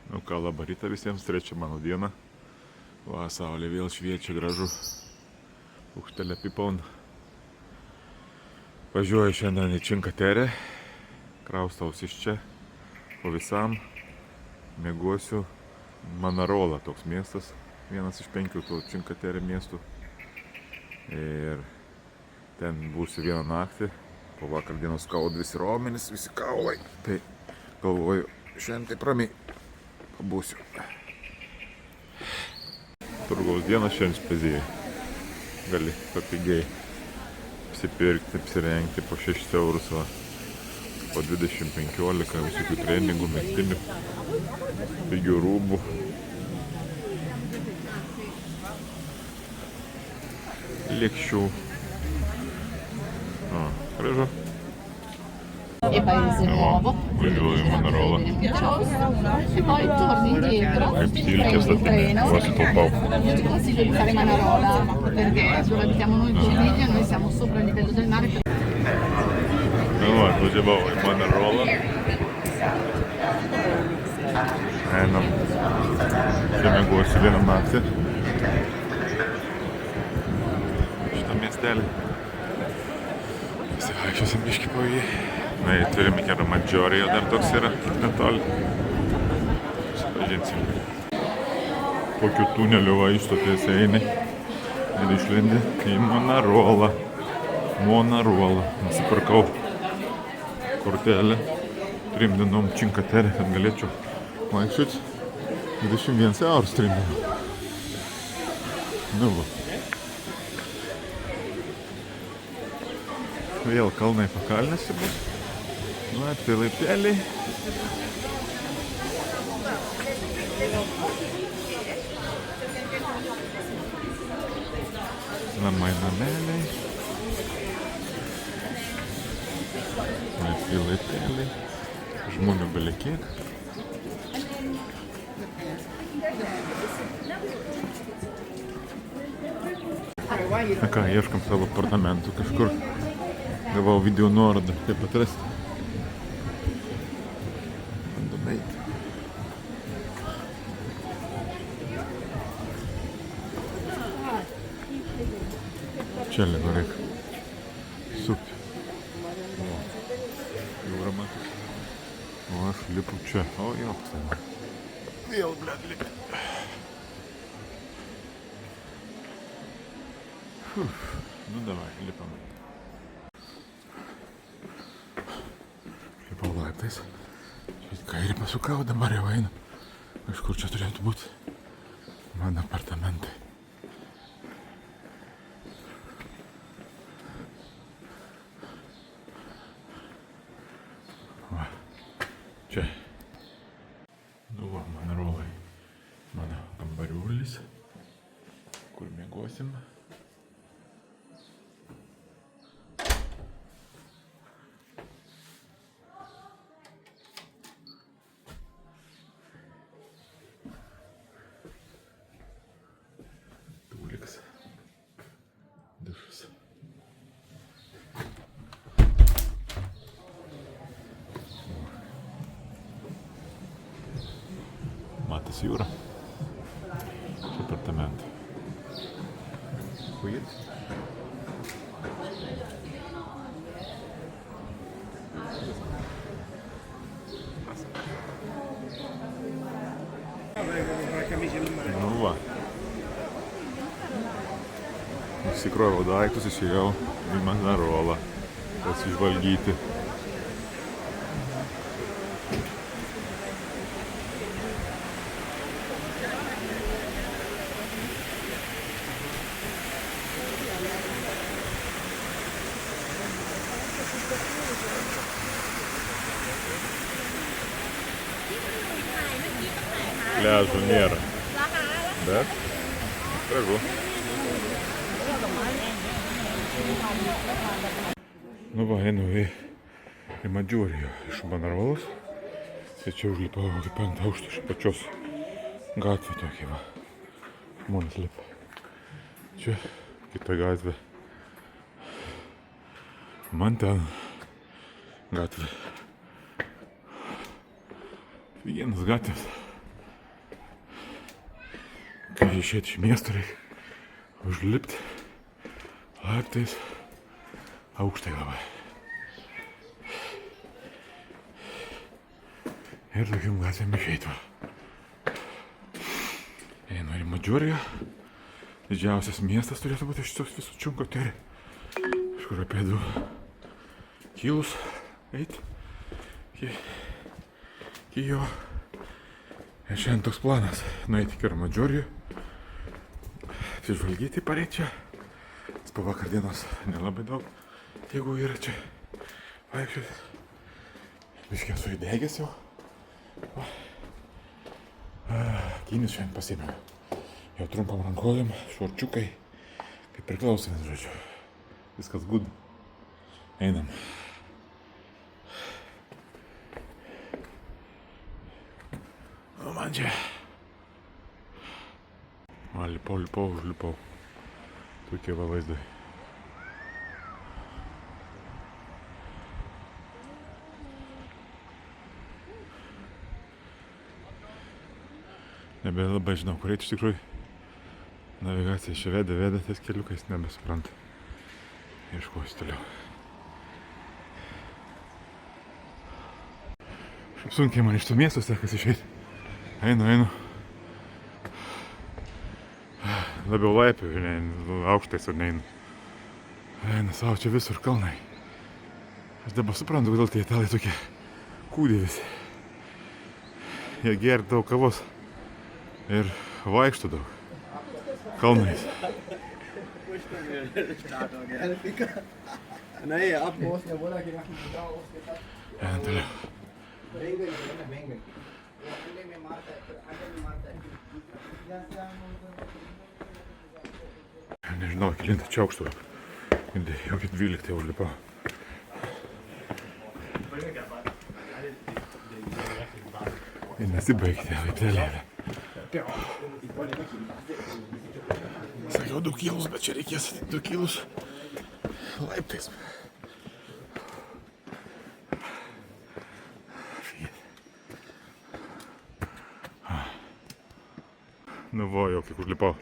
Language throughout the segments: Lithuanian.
Nu ką, labą rytą visiems, trečia mano diena. Va, saulė vėl šviečia gražu. Ukštelė pipaun. Važiuoju šiandien į Činkaterę. Kraustaus iš čia. Po visam. Mėgosiu Manarola, toks miestas. Vienas iš 5 tų Činkaterė miestų. Ir ten būsiu vieną naktį. Po vakar dienos skauda visi raumenys, visi kaulai. Tai galvoju, šiandien taip ramiai pabūsiu. Turgaus dieną šiandien spezijai. Gali papigiai apsipirkti, apsirengti po 6 eurus, va. Po 20-15 visokių treningų, mestinių, pigių rūbų. Lėkščių. Gražu. E paese nuovo. Važiuoju į Manarolą. E poi torni indietro. Kaip silkė statinė. Va, sutaupau. Io ti consiglio di fare Manarola perché dove abitiamo noi in Sicilia, noi siamo sopra il livello del mare. Nu, va, atvažiavau į Manarolą. Einam. Čia mėgosiu vieną naktį. Šitą miestelį. Pasivaikščiosim biškį po jį. Na, turim iki Maggiorė, dar toks yra, netoli. Supažinsim. Kokiu tuneliu va išstotės eini ir išlendi į Manarolą. Manarolą. Nusipirkau kortelę 3 dienom Činkaterė, kad galėčiau vaikščioti 21 eurus 3 dienom. Nu va. Vėl kalnai pakalnėse bus. Va, tai laipteliai. Namai nameliai. Laiptai laipteliai. Žmonių belekiek. Na ką, ieškam savo apartamentų kažkur. Gavau video nuorodą, kaip atrasti. Bandom eiti. Čia lego reik supti. Jūra matus. O aš lipu čia. O jo, tai. Vėl, blėd, lipi. Nu davai, lipam. Lipau laiptais. Čia kairį pasukau, dabar jau einu. Kažkur čia turėtų būti mano apartamentai. Va, čia. Nu va, Manarolai. Mano kambariulis, kur mėgosim. Dušas. Matas jūra. Čia apartamentai. Huit. Nu va. Nusikroviau daiktus, išėjau į Manarolą pasižvalgyti. Pliažų nėra, bet gražu. Nu va, einu į Maggiorę iš Manarolos. Tai čia užlipau į 5 aukštą iš pačios gatvė tokia va. Žmonės lipa. Čia kita gatvė. Man ten gatvė. Vienas gatvės. Kai išėti iš miesto reikia užlipti laiptais aukštai labai. Ir tokiam gatvėm išeiti. Einu į Madžioriją. Didžiausias miestas turėtų būti šitos visų Cinque-Terre. Kažkur apie 2 kilus eiti iki jo. Ir šiandien toks planas nueiti iki Madžioriją. Atsižvalgyti pareiti čia. Po vakar dienos nelabai daug, jeigu yra čia vaikščioti. Biškiai esu įdegęs jau. Akinius šiandien pasiėmiau. Jau trumpam rankovėm, šorčiukai, kaip priklauso, žodžiu. Viskas good. Einam. O man čia. Man lipau, užlipau. Tokie va vaizdai. Nebelabai žinau, kur eiti iš tikrųjų. Navigacija čia vedė ties keliukais, nebesupranta. Ieškosiu toliau. Šiaip sunkiai man iš tų miestų sekasi išeiti. Einu. Labiau laipiu, aukštais ir neinu. Einu savo, čia visur kalnai. Aš dabar suprantu, kodėl tie italai tokie kūdė visi. Jie geria daug kavos ir vaikšto daug. Kalnais. Einam toliau. Nežinau, kelintą čia aukštų. Jau 12 užlipau. Ir nesibaigti laiptelėlę. Sakiau 2 kilus, bet čia reikės 2 kilus laiptais. Nu va, jau kiek užlipau.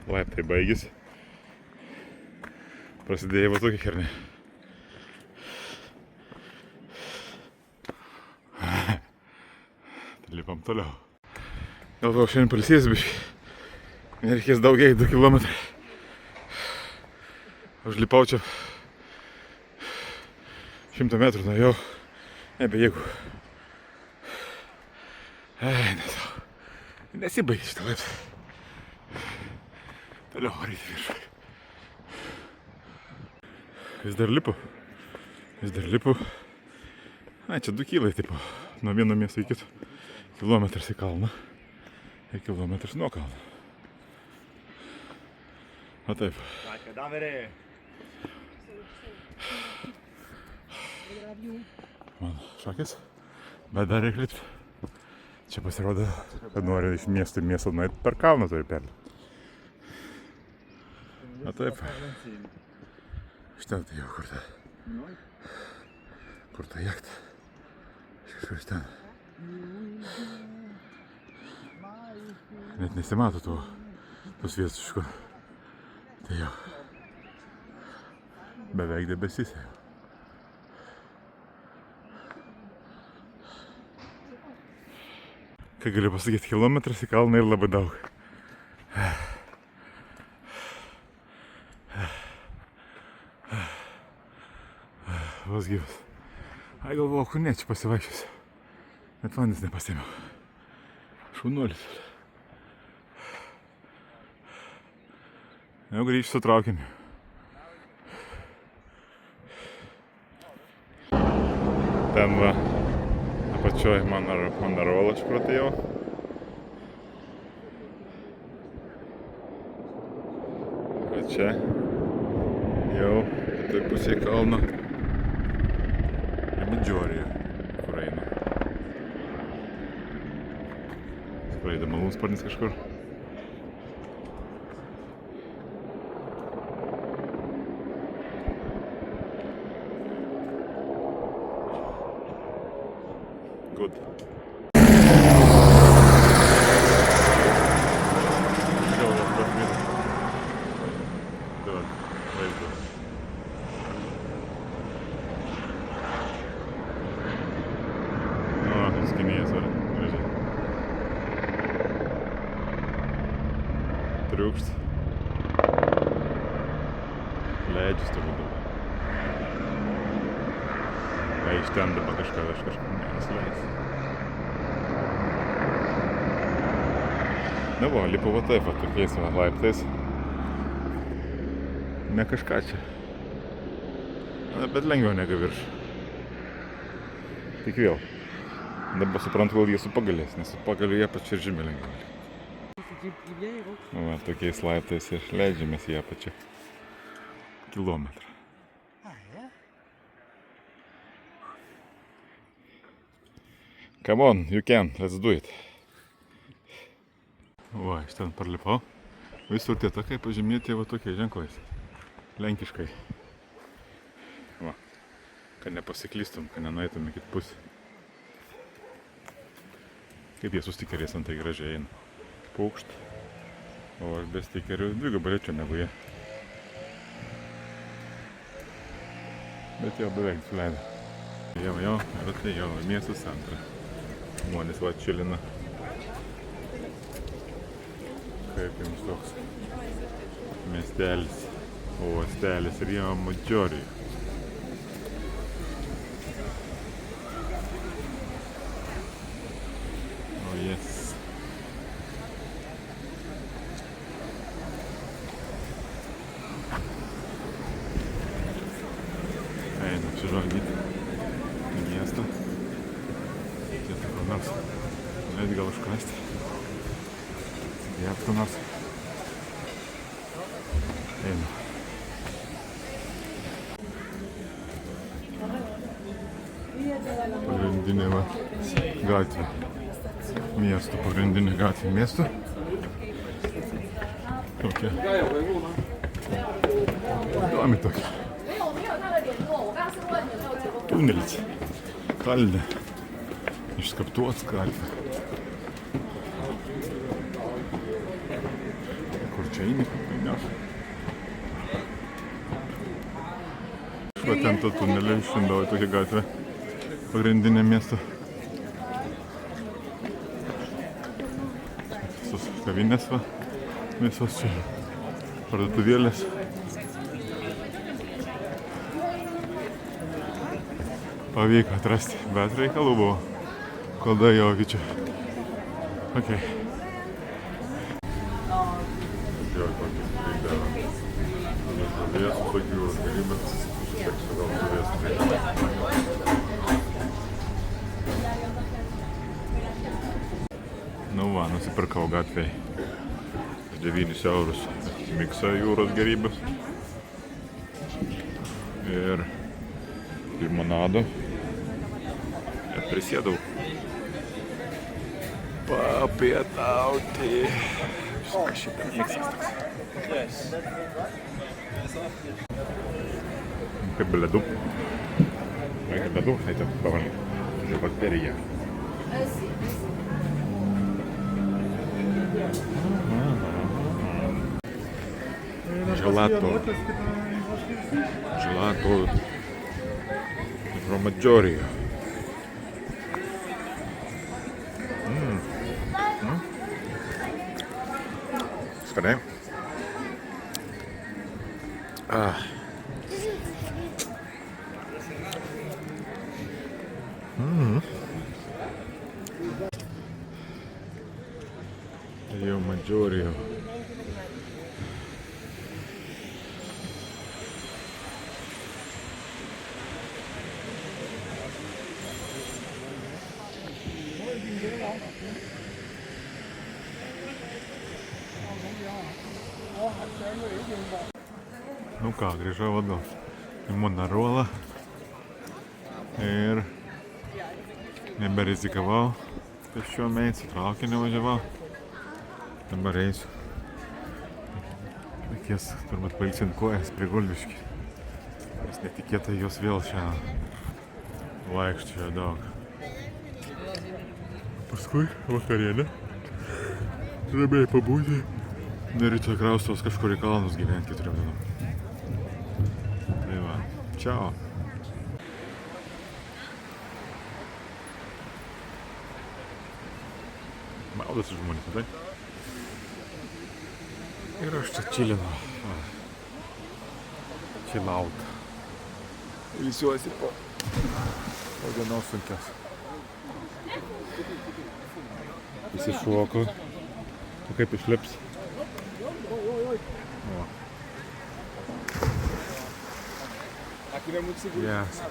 Laiptai baigėsi. Prasidėjo va tokia chernė. Tai lipam toliau. Galvojau, šiandien pailsėsiu biškį. Nereikės daug eiti 2 kilometrai. Užlipau čia 100 metrų nuėjau. Nebejėgų. Nesibaigė šitą laiptą. Toliau varyti viršų. Vis dar lipu. Čia 2 kilai, tipo. Nuo vieno miesto į kito. Kilometras į kalną. Ir kilometras nuo kalno. O taip. Man šakės. Bet dar reikia lipti. Čia pasirodo, kad nori iš miesto į miestą nueiti per kalną turi perlipti. O taip. Štai tai jau kur ta jachta. Kažkur iš ten. Net nesimato tos vietos iš kur. Tai jau beveik debesis. Kai galiu pasakyti, kilometras į kalną ir labai daug. Vos gyvas. Ai galvoju, kur ne, čia pasivaikščiosiu. Net vandens nepasėmiau. Šaunuolis. Jau grįžti su traukiniu. Ten va, apačioj Manarola aš pratėjau. O čia jau kitoj pusėje kalno. Madžiorija, kur eina. Skraida malūnsparnis kažkur. Good. Galvos prasmės. Duok, vaizdu. O, skinėjas var. Gražiai. Triukšt. Leidžius turbūt dabar. Iš ten dabar kažką aš kažkur nesuleis. Nu va, lipu va taip, va tokiais va laiptais. Ne kažką čia. Bet lengviau negu virš. Tik vėl. Dabar suprantu, gal jie su pagaliais, nes su pagaliu jie pačiu ir žymiai lengviau. Nu va, tokiais laiptais ir leidžiamės į apačią. Kilometrą. Come on, you can, let's do it. Va, iš ten parlipau. Visur tie takai pažymėti va tokie ženklais. Lenkiškai. Va, kad nepasiklystum, kad nenueitum į kitą pusę. Kaip jie su stikeriais antai gražiai eina. Paukšt. O aš be stikerių dvigubai lėčiau negu jie. Bet jau beveik suleido. Jau, ir atėjau į miesto centrą. Žmonės va čilina. Kaip jums toks miestelis, uostelis Rio Maggiore. Oh yes. Einam apsižvalgyti į miestą. Čia tai kur nors. Leid gal užkasti. Jėptų nors. Einu. Pagrindinė va gatvė. Miesto, pagrindinė gatvė miesto. Tokia. Įdomi tokia. Tunelis. Kalne. Išskaptuots kalne. Kur čia eini? Ne. Va ten to tunelį išlindau į tokią gatvę. Pagrindinė miesto. Visos kavinės va. Visos čia parduotuvėlės. Pavyko atrasti, bet reikalų buvo, kol daėjau iki čia. Ok. Jo, tokį veikdavą. Žuvės, tokių jūros gėrybės, susiteksiu gal žuvės veikdavą. Nu va, nusipirkau gatvėj 9 eurus miksą jūros gėrybės ir limonado. Ir prisėdau papietauti. Viskas šitą mėgstas toks. Kaip ledų. Kaip ledų, tai čia pavalgyti. Tai bakterija. Gelato. Gelato. Rio Maggiore. Skaniai. Rio Maggiore. Nu ką, grįžau atgal į Manarolą ir neberizikavau pėsčiom eit, su traukiniu važiavau. Dabar eisiu. Reikės turbūt pailsint kojas prie gulbiškį. Nes netikėtai jos vėl šiandien vaikščiojo daug. Paskui vakarienė. Ramiai pabūti. Ir rytoj kraustos kažkur į kalnus gyventi 4 dienom. Tai va, čiao. Maudosi žmonės, tai? Ir aš čia čilinu. Chill-out. Ilsiuosi po dienos sunkios. Įsišoku. O kaip išlips? O. Yes.